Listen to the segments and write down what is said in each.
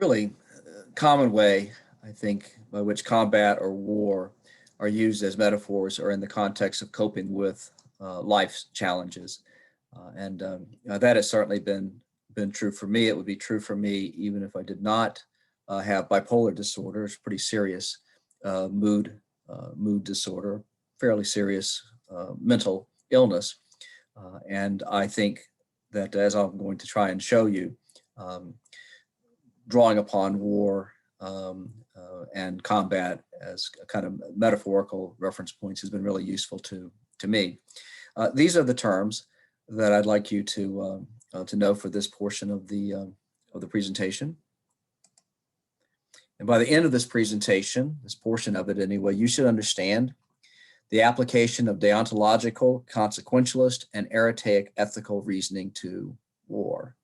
really common way, I think, by which combat or war are used as metaphors or in the context of coping with life's challenges. That has certainly been true for me. It would be true for me even if I did not have bipolar disorder. It's pretty serious mood disorder, fairly serious mental illness. And I think that, as I'm going to try and show you, um, drawing upon war and combat as a kind of metaphorical reference points has been really useful to me. These are the terms that I'd like you to know for this portion of the presentation. And by the end of this presentation, this portion of it anyway, you should understand the application of deontological, consequentialist, and errantaic ethical reasoning to war.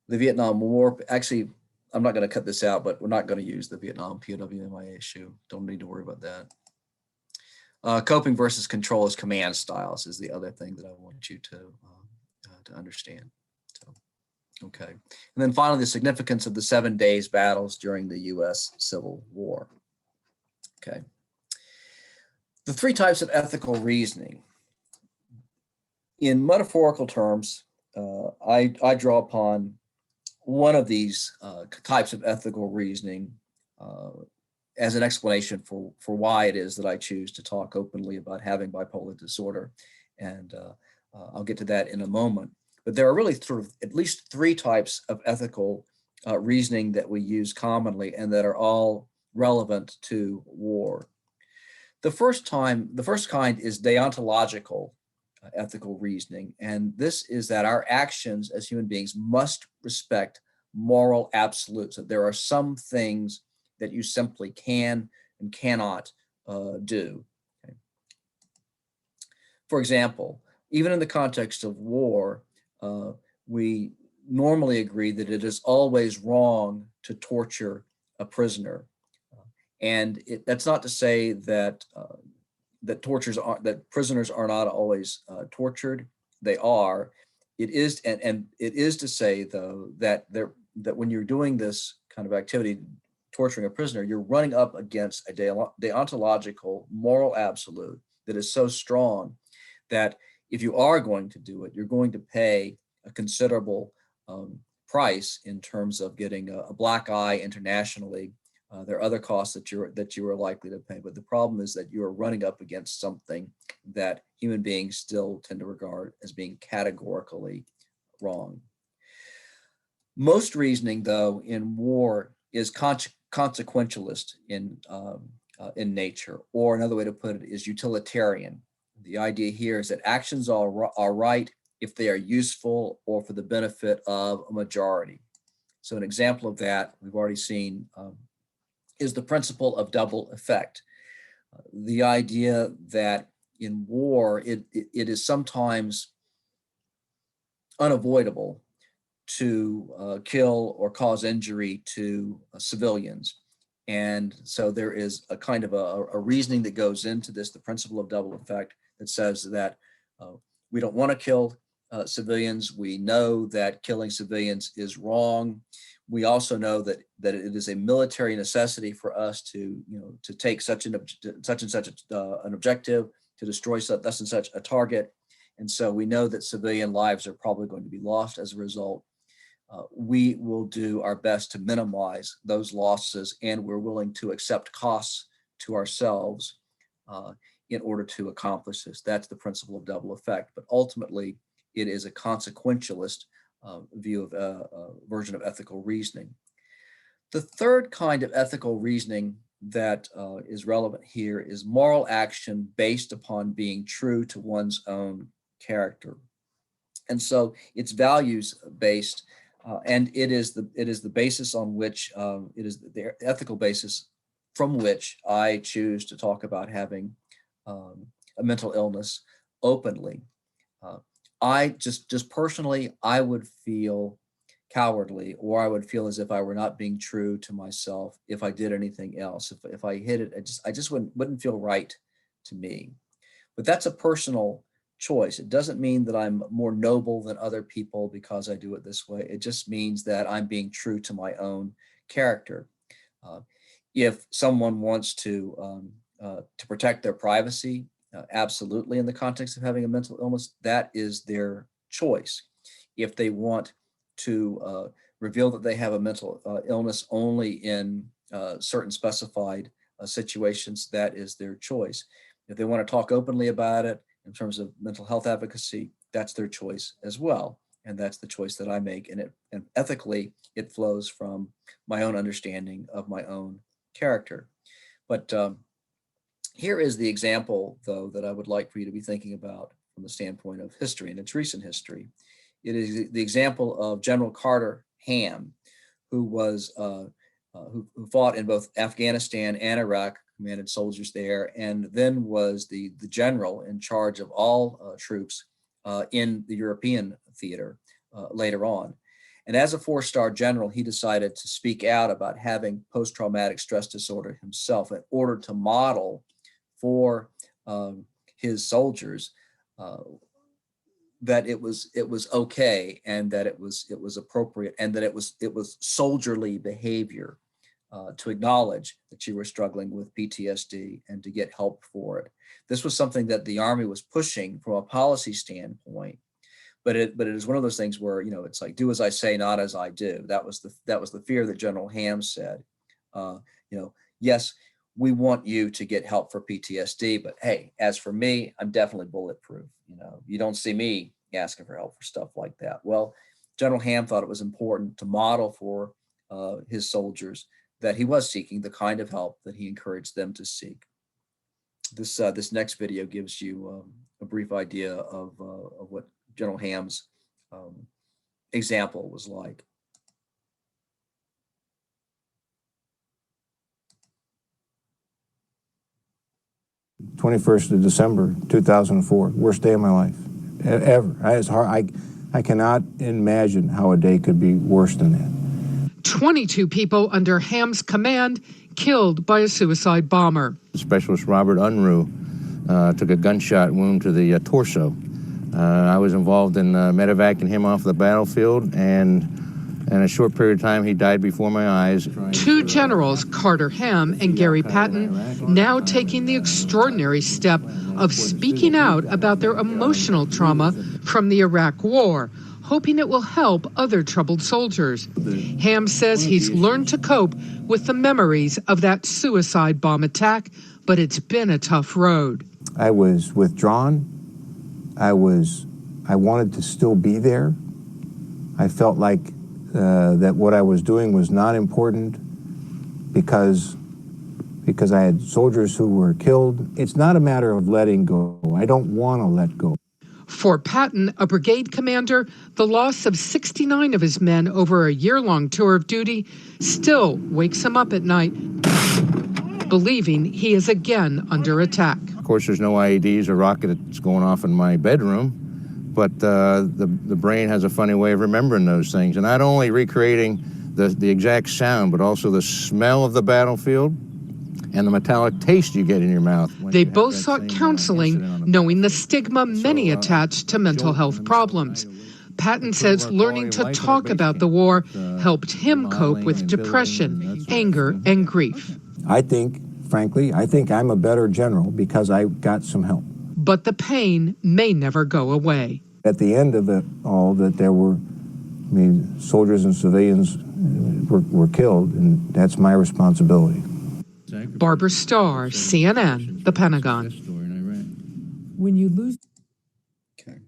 The Vietnam War, actually, I'm not going to cut this out, but we're not going to use the Vietnam POW/MIA issue. Don't need to worry about that. Coping versus control as command styles is the other thing that I want you to understand. So, okay. And then finally, the significance of the 7 days battles during the U.S. Civil War. Okay. The three types of ethical reasoning. In metaphorical terms, I draw upon one of these types of ethical reasoning as an explanation for why it is that I choose to talk openly about having bipolar disorder. And I'll get to that in a moment. But there are really sort of at least three types of ethical reasoning that we use commonly and that are all relevant to war. The first kind is deontological ethical reasoning. And this is that our actions as human beings must respect moral absolutes, that there are some things that you simply can and cannot do. Okay. For example, even in the context of war, we normally agree that it is always wrong to torture a prisoner. That's not to say that that prisoners are not always tortured. They are. It is, and it is to say though that when you're doing this kind of activity, torturing a prisoner, you're running up against a deontological moral absolute that is so strong that if you are going to do it, you're going to pay a considerable price in terms of getting a black eye internationally. There are other costs that you are likely to pay, but the problem is that you are running up against something that human beings still tend to regard as being categorically wrong. Most reasoning, though, in war is consequentialist in nature, or another way to put it is utilitarian. The idea here is that actions are right if they are useful or for the benefit of a majority. So an example of that we've already seen is the principle of double effect. The idea that in war, it is sometimes unavoidable to kill or cause injury to civilians. And so there is a kind of a reasoning that goes into this, the principle of double effect, that says that we don't want to kill civilians. We know that killing civilians is wrong. We also know that it is a military necessity for us to take such and such an objective, to destroy thus and such a target. And so we know that civilian lives are probably going to be lost as a result. We will do our best to minimize those losses, and we're willing to accept costs to ourselves in order to accomplish this. That's the principle of double effect. But ultimately, it is a consequentialist view of version of ethical reasoning. The third kind of ethical reasoning that is relevant here is moral action based upon being true to one's own character. And so it's values based, and it is the basis on which it is the ethical basis from which I choose to talk about having a mental illness openly. I just personally, I would feel cowardly, or I would feel as if I were not being true to myself if I did anything else. If I hid it, I just wouldn't feel right to me. But that's a personal choice. It doesn't mean that I'm more noble than other people because I do it this way. It just means that I'm being true to my own character. Uh, if someone wants to protect their privacy, absolutely, in the context of having a mental illness, that is their choice. If they want to reveal that they have a mental illness only in certain specified situations, that is their choice. If they want to talk openly about it in terms of mental health advocacy, that's their choice as well. And that's the choice that I make. And ethically, it flows from my own understanding of my own character. But here is the example, though, that I would like for you to be thinking about from the standpoint of history, and its recent history. It is the example of General Carter Ham, who was who fought in both Afghanistan and Iraq, commanded soldiers there, and then was the general in charge of all troops in the European theater later on. And as a four-star general, he decided to speak out about having post-traumatic stress disorder himself in order to model for his soldiers that it was okay, and that it was appropriate, and that it was soldierly behavior to acknowledge that you were struggling with PTSD and to get help for it. This was something that the Army was pushing from a policy standpoint, but it is one of those things where, it's like, do as I say, not as I do. That was the fear that General Ham said. Yes, we want you to get help for PTSD, but hey, as for me, I'm definitely bulletproof. You don't see me asking for help for stuff like that. Well, General Ham thought it was important to model for his soldiers that he was seeking the kind of help that he encouraged them to seek. This next video gives you a brief idea of what General Ham's example was like. 21st of December, 2004, worst day of my life, ever. I cannot imagine how a day could be worse than that. 22 people under Ham's command killed by a suicide bomber. Specialist Robert Unruh took a gunshot wound to the torso. I was involved in medevacing him off the battlefield, and in a short period of time, he died before my eyes. Two generals, Carter Ham and Gary Patton, now taking the extraordinary step of speaking out about their emotional trauma from the Iraq War, hoping it will help other troubled soldiers. Ham says he's learned to cope with the memories of that suicide bomb attack, but it's been a tough road. I was withdrawn. I wanted to still be there. I felt like that what I was doing was not important because I had soldiers who were killed. It's not a matter of letting go. I don't want to let go. For Patton, a brigade commander, the loss of 69 of his men over a year-long tour of duty still wakes him up at night, believing he is again under attack. Of course, there's no IEDs or rockets going off in my bedroom, but the brain has a funny way of remembering those things. And not only recreating the exact sound, but also the smell of the battlefield and the metallic taste you get in your mouth. They both sought counseling, knowing the stigma many attach to mental health problems. Patton says learning to talk about the war helped him cope with depression, anger, and grief. Frankly, I think I'm a better general because I got some help. But the pain may never go away. At the end of it all, that there were, soldiers and civilians were killed, and that's my responsibility. Barbara Starr, CNN, The Pentagon. When you lose. Okay.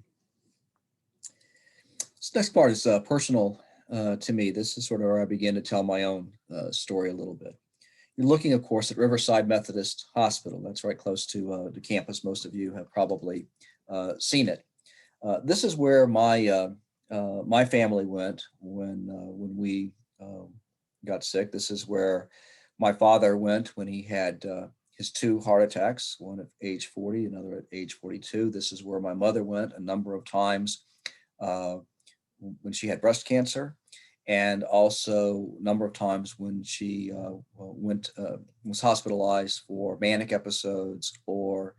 This next part is personal to me. This is sort of where I begin to tell my own story a little bit. You're looking, of course, at Riverside Methodist Hospital. That's right close to the campus. Most of you have probably seen it. This is where my family went when we got sick. This is where my father went when he had his two heart attacks, one at age 40, another at age 42. This is where my mother went a number of times when she had breast cancer, and also a number of times when she was hospitalized for manic episodes or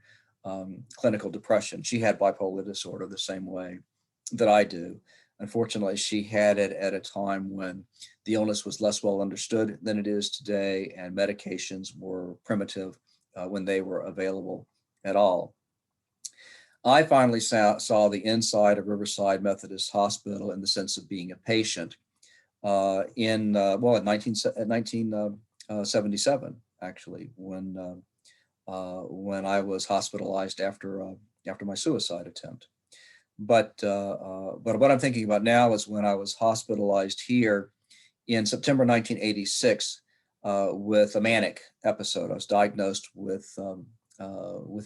clinical depression. She had bipolar disorder the same way that I do. Unfortunately, she had it at a time when the illness was less well understood than it is today, and medications were primitive when they were available at all. I finally saw the inside of Riverside Methodist Hospital in the sense of being a patient in 1977, actually, when I was hospitalized after my suicide attempt. But what I'm thinking about now is when I was hospitalized here in September 1986 with a manic episode. I was diagnosed with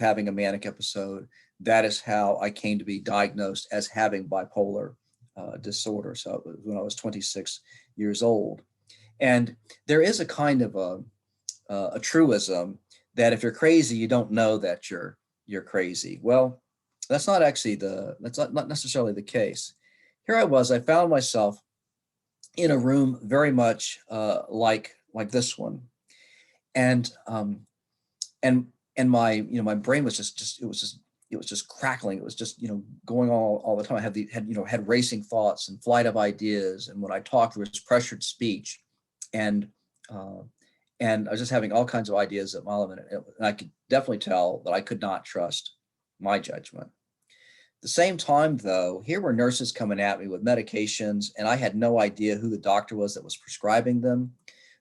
having a manic episode. That is how I came to be diagnosed as having bipolar disorder. So it was when I was 26 years old. And there is a kind of a truism that if you're crazy, you don't know that you're crazy. Well, that's not necessarily the case. Here I was, I found myself in a room very much like this one. And my my brain was just crackling. It was just going all the time. I had racing thoughts and flight of ideas, and when I talked there was pressured speech, and I was just having all kinds of ideas at mile a minute. And I could definitely tell that I could not trust my judgment. At the same time, though, here were nurses coming at me with medications, and I had no idea who the doctor was that was prescribing them.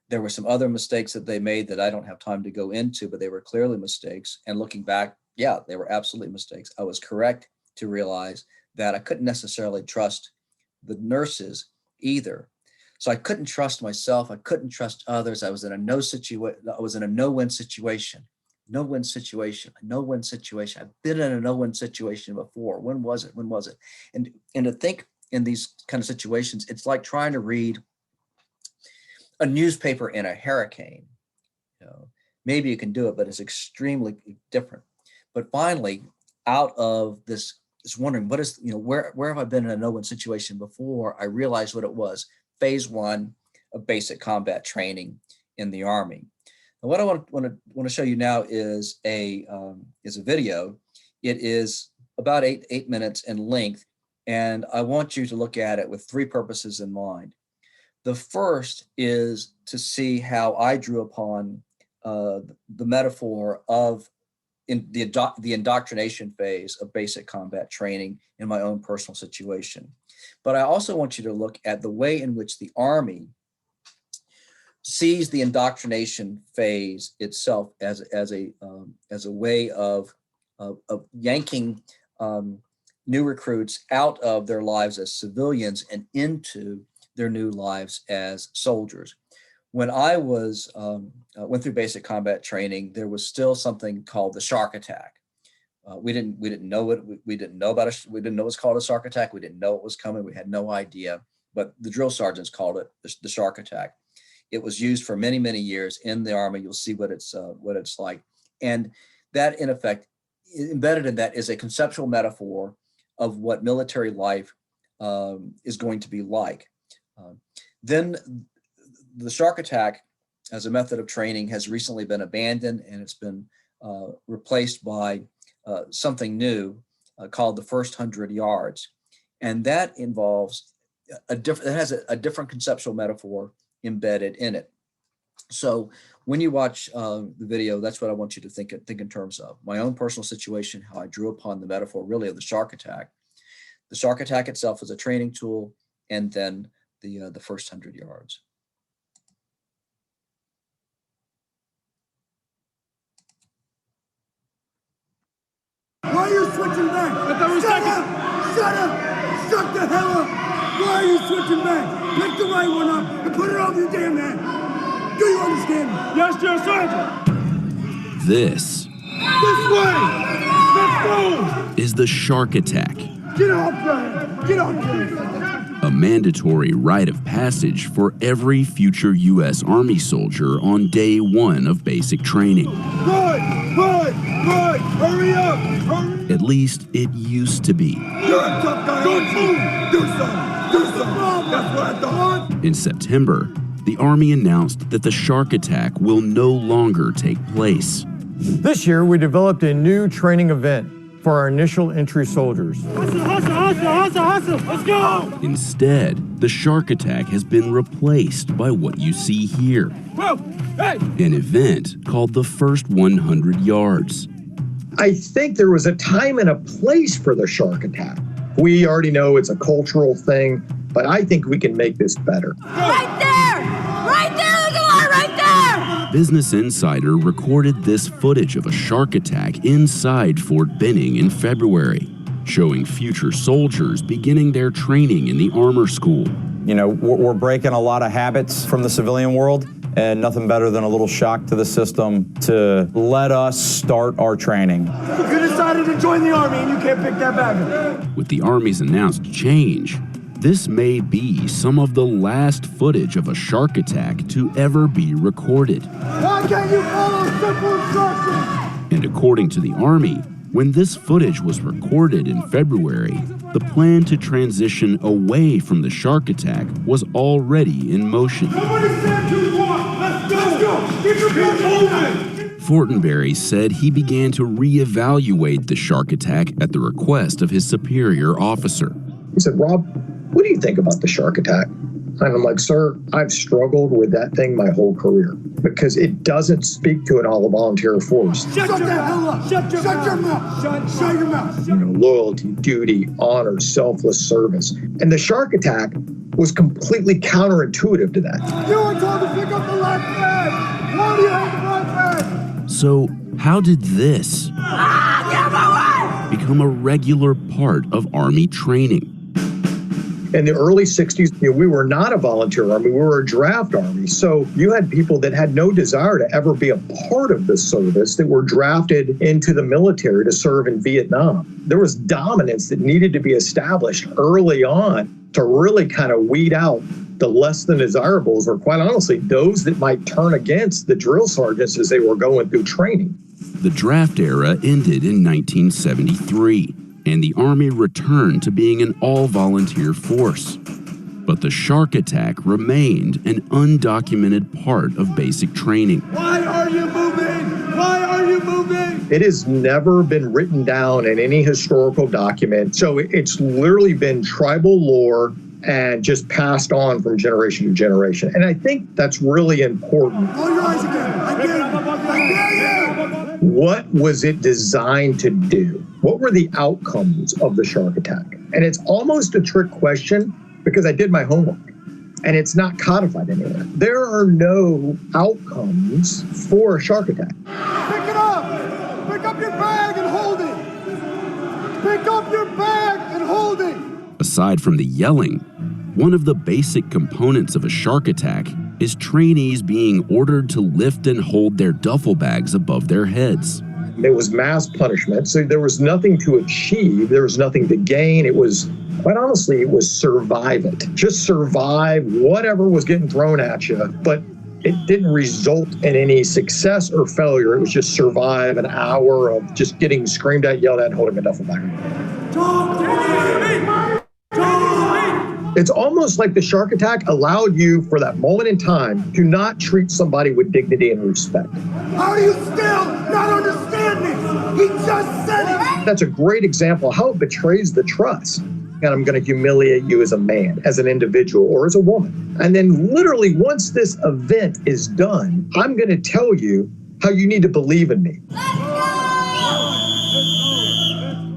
There were some other mistakes that they made that I don't have time to go into, but they were clearly mistakes. And looking back, yeah, they were absolutely mistakes. I was correct to realize that I couldn't necessarily trust the nurses either. So I couldn't trust myself. I couldn't trust others. I was in a no-win situation. No-win situation. I've been in a no-win situation before. When was it? And to think in these kind of situations, it's like trying to read a newspaper in a hurricane. Maybe you can do it, but it's extremely different. But finally, out of this wondering, what is, where have I been in a no-win situation before? I realized what it was. Phase 1 of basic combat training in the Army. And what I want to show you now is a video. It is about eight minutes in length, and I want you to look at it with 3 purposes in mind. The first is to see how I drew upon the metaphor of the indoctrination phase of basic combat training in my own personal situation. But I also want you to look at the way in which the Army sees the indoctrination phase itself as a way of yanking new recruits out of their lives as civilians and into their new lives as soldiers. When I went through basic combat training, there was still something called the shark attack. We didn't know it. We didn't know about it. We didn't know it was called a shark attack. We didn't know it was coming. We had no idea. But the drill sergeants called it the shark attack. It was used for many, many years in the Army. You'll see what it's like, and that in effect embedded in that is a conceptual metaphor of what military life is going to be like. Then the shark attack as a method of training has recently been abandoned, and it's been replaced by something new called the first 100 yards. And that involves it has a different conceptual metaphor embedded in it. So when you watch the video, that's what I want you to think in terms of. My own personal situation, how I drew upon the metaphor really of the shark attack. The shark attack itself is a training tool, and then the first 100 yards. Why are you switching back? Shut up! Shut the hell up! Why are you switching back? Pick the right one up and put it over your damn head. Do you understand me? Yes, dear Sergeant. This way! Let's go! is the shark attack, Get off there! Get off there! a mandatory rite of passage for every future U.S. Army soldier on day 1 of basic training. Good! Hurry up! Hurry! At least it used to be. You're a tough guy! Don't move! Do something! That's what I thought! In September, the Army announced that the shark attack will no longer take place. This year, we developed a new training event for our initial entry soldiers. Hustle, let's go! Instead, the Shark Attack has been replaced by what you see here. Whoa, hey! An event called the First 100 Yards. I think there was a time and a place for the Shark Attack. We already know it's a cultural thing, but I think we can make this better. Right there! Right there! Look at that right there! Business Insider recorded this footage of a shark attack inside Fort Benning in February, showing future soldiers beginning their training in the armor school. You know, we're breaking a lot of habits from the civilian world, and nothing better than a little shock to the system to let us start our training. You decided to join the Army and you can't pick that back up. With the Army's announced change, this may be some of the last footage of a shark attack to ever be recorded. Why can't you follow simple instructions? And according to the Army, when this footage was recorded in February, the plan to transition away from the shark attack was already in motion. Somebody stand to the wall. Let's go. Get your feet moving. Fortenberry said he began to reevaluate the shark attack at the request of his superior officer. He said, Rob, what do you think about the Shark Attack? And I'm like, sir, I've struggled with that thing my whole career because it doesn't speak to an all-volunteer force. Shut the hell up. Shut your mouth. Shut your mouth. You know, loyalty, duty, honor, selfless service. And the Shark Attack was completely counterintuitive to that. You were told to pick up the left flag. Why do you hate the right flag? So, how did this become a regular part of Army training? In the early 60s, we were not a volunteer Army, we were a draft Army. So you had people that had no desire to ever be a part of the service that were drafted into the military to serve in Vietnam. There was dominance that needed to be established early on to really kind of weed out the less than desirables, or quite honestly, those that might turn against the drill sergeants as they were going through training. The draft era ended in 1973. And the Army returned to being an all-volunteer force. But the Shark Attack remained an undocumented part of basic training. Why are you moving? Why are you moving? It has never been written down in any historical document. So it's literally been tribal lore and just passed on from generation to generation. And I think that's really important. Close your eyes again. I dare you. What was it designed to do? What were the outcomes of the Shark Attack? And it's almost a trick question because I did my homework and it's not codified anywhere. There are no outcomes for a Shark Attack. Pick it up. Pick up your bag and hold it. Pick up your bag and hold it. Aside from the yelling, one of the basic components of a shark attack is trainees being ordered to lift and hold their duffel bags above their heads. It was mass punishment, so there was nothing to achieve, there was nothing to gain. It was, quite honestly, it was survive it. Just survive whatever was getting thrown at you, but it didn't result in any success or failure. It was just survive an hour of just getting screamed at, yelled at, and holding a duffel bag. It's almost like the Shark Attack allowed you, for that moment in time, to not treat somebody with dignity and respect. How do you still not understand this? He just said it. That's a great example of how it betrays the trust. And I'm going to humiliate you as a man, as an individual, or as a woman. And then literally, once this event is done, I'm going to tell you how you need to believe in me.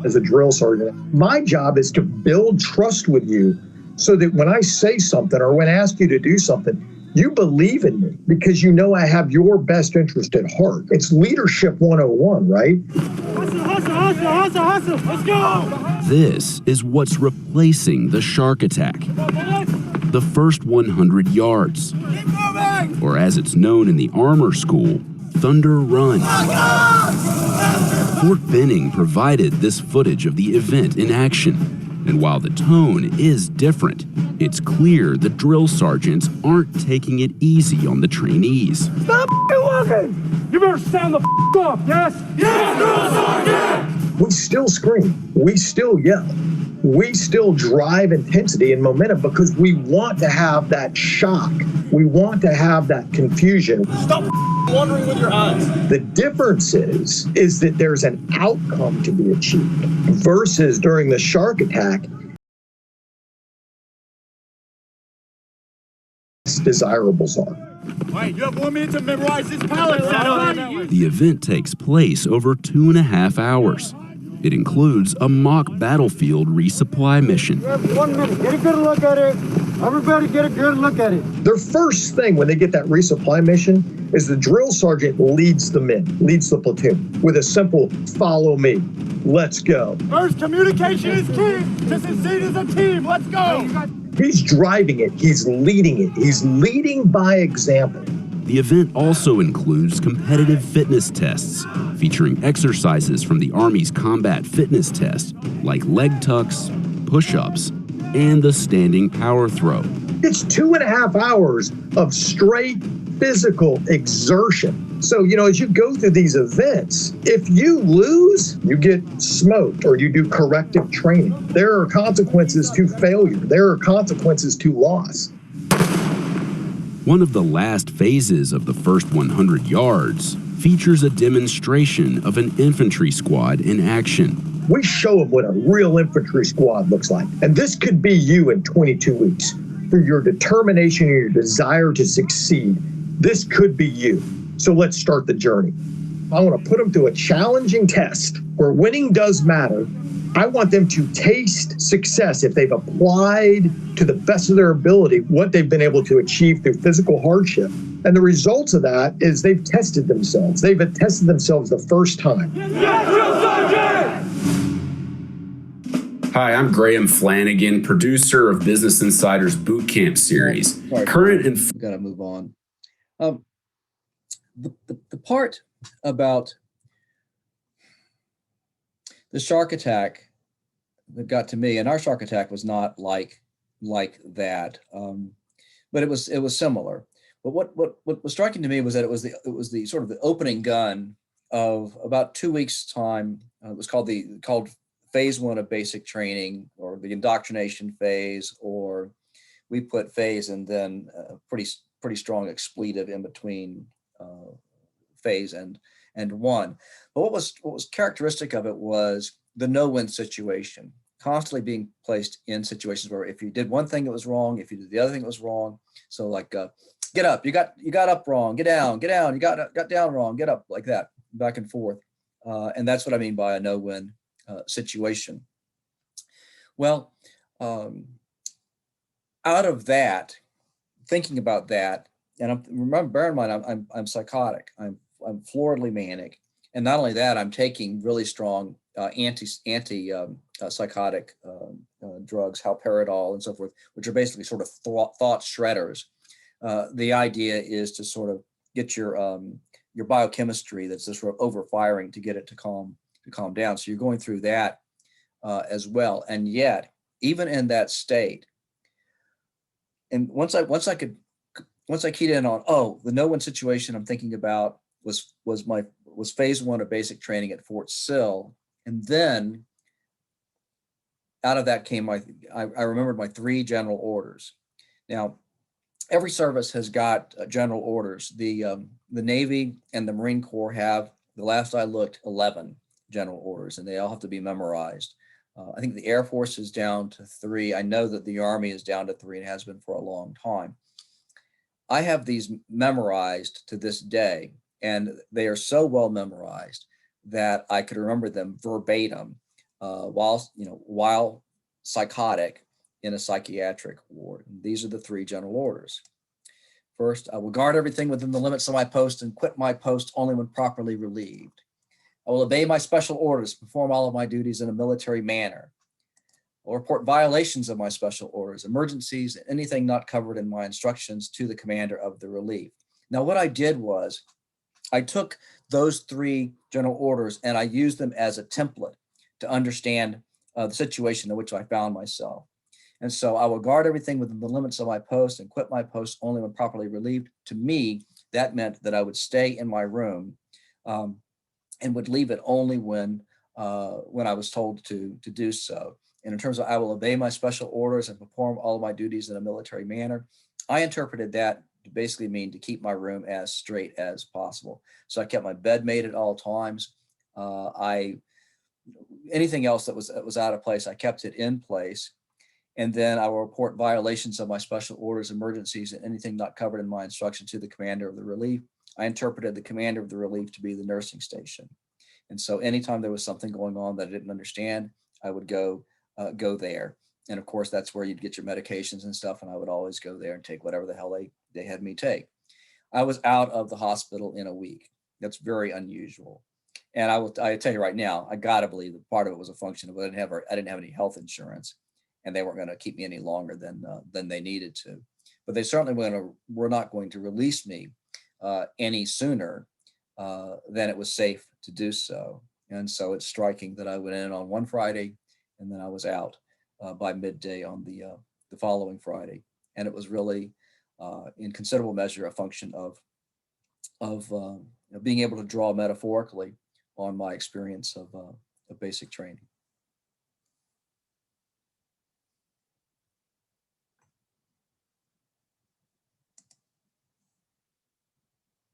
As a drill sergeant, my job is to build trust with you so that when I say something or when I ask you to do something, you believe in me because you know I have your best interest at heart. It's leadership 101, right? Hustle. Let's go. This is what's replacing the Shark Attack. The First 100 Yards. Or as it's known in the armor school, Thunder Run. Fort Benning provided this footage of the event in action. And while the tone is different, it's clear the drill sergeants aren't taking it easy on the trainees. Stop walking! You better stand the off, yes? Yes, drill sergeant! We still scream. We still yell. We still drive intensity and momentum because we want to have that shock We want to have that confusion. Stop wandering with your eyes. The difference is that there's an outcome to be achieved versus during the shark attack, desirables are. All right, you have 1 minute to memorize this palette. The event takes place over 2.5 hours. It includes a mock battlefield resupply mission. You have 1 minute. Get a good look at it. Everybody get a good look at it. Their first thing when they get that resupply mission is the drill sergeant leads the men, leads the platoon with a simple follow me. Let's go. First, communication is key to succeed as a team. Let's go. He's driving it. He's leading it. He's leading by example. The event also includes competitive fitness tests, featuring exercises from the Army's combat fitness test, like leg tucks, push-ups, and the standing power throw. It's 2.5 hours of straight physical exertion. So, as you go through these events, if you lose, you get smoked or you do corrective training. There are consequences to failure. There are consequences to loss. One of the last phases of the first 100 yards features a demonstration of an infantry squad in action. We show them what a real infantry squad looks like. And this could be you in 22 weeks. Through your determination and your desire to succeed, this could be you. So let's start the journey. I want to put them through a challenging test where winning does matter. I want them to taste success if they've applied to the best of their ability what they've been able to achieve through physical hardship. And the results of that is they've tested themselves. They've tested themselves the first time. Hi, I'm Graham Flanagan, producer of Business Insider's Boot Camp series. Current and we gotta move on. The part about the shark attack that got to me, and our shark attack was not like that, but it was similar. But what was striking to me was that it was the sort of the opening gun of about 2 weeks time. It was called phase 1 of basic training, or the indoctrination phase, or we put phase and then a pretty strong expletive in between phase and 1. But what was characteristic of it was the no-win situation, constantly being placed in situations where if you did one thing it was wrong, if you did the other thing it was wrong. So like get up, you got up wrong, get down, you got down wrong, get up, like that, back and forth. And that's what I mean by a no-win situation. Well, out of that, thinking about that, and bear in mind, I'm psychotic. I'm floridly manic, and not only that, I'm taking really strong anti-psychotic drugs, haloperidol and so forth, which are basically sort of thought shredders. The idea is to sort of get your biochemistry that's just sort of overfiring to get it to calm down. So you're going through that as well, and yet even in that state, and once I keyed in on the no-win situation I'm thinking about was phase 1 of basic training at Fort Sill, and then out of that came I remembered my 3 general orders. Now, every service has got general orders. The Navy and the Marine Corps have, the last I looked, 11 general orders, and they all have to be memorized. I think the Air Force is down to 3. I know that the Army is down to 3 and has been for a long time. I have these memorized to this day, and they are so well memorized that I could remember them verbatim while psychotic in a psychiatric ward. And these are the 3 general orders. First, I will guard everything within the limits of my post and quit my post only when properly relieved. I will obey my special orders, perform all of my duties in a military manner. I'll report violations of my special orders, emergencies, and anything not covered in my instructions to the commander of the relief. Now, what I did was I took those 3 general orders and I used them as a template to understand the situation in which I found myself. And so I will guard everything within the limits of my post and quit my post only when properly relieved. To me, that meant that I would stay in my room and would leave it only when I was told to do so. And in terms of I will obey my special orders and perform all of my duties in a military manner, I interpreted that to basically mean to keep my room as straight as possible. So I kept my bed made at all times. Anything else that was out of place, I kept it in place. And then I will report violations of my special orders, emergencies, and anything not covered in my instruction to the commander of the relief. I interpreted the commander of the relief to be the nursing station. And so anytime there was something going on that I didn't understand, I would go there. And of course, that's where you'd get your medications and stuff. And I would always go there and take whatever the hell they had me take. I was out of the hospital in a week. That's very unusual. And I tell you right now, I gotta believe that part of it was a function of I didn't have any health insurance, and they weren't going to keep me any longer than they needed to. But they certainly were not going to release me any sooner than it was safe to do so. And so it's striking that I went in on one Friday, and then I was out by midday on the following Friday. And it was really, in considerable measure, a function of being able to draw metaphorically on my experience of basic training.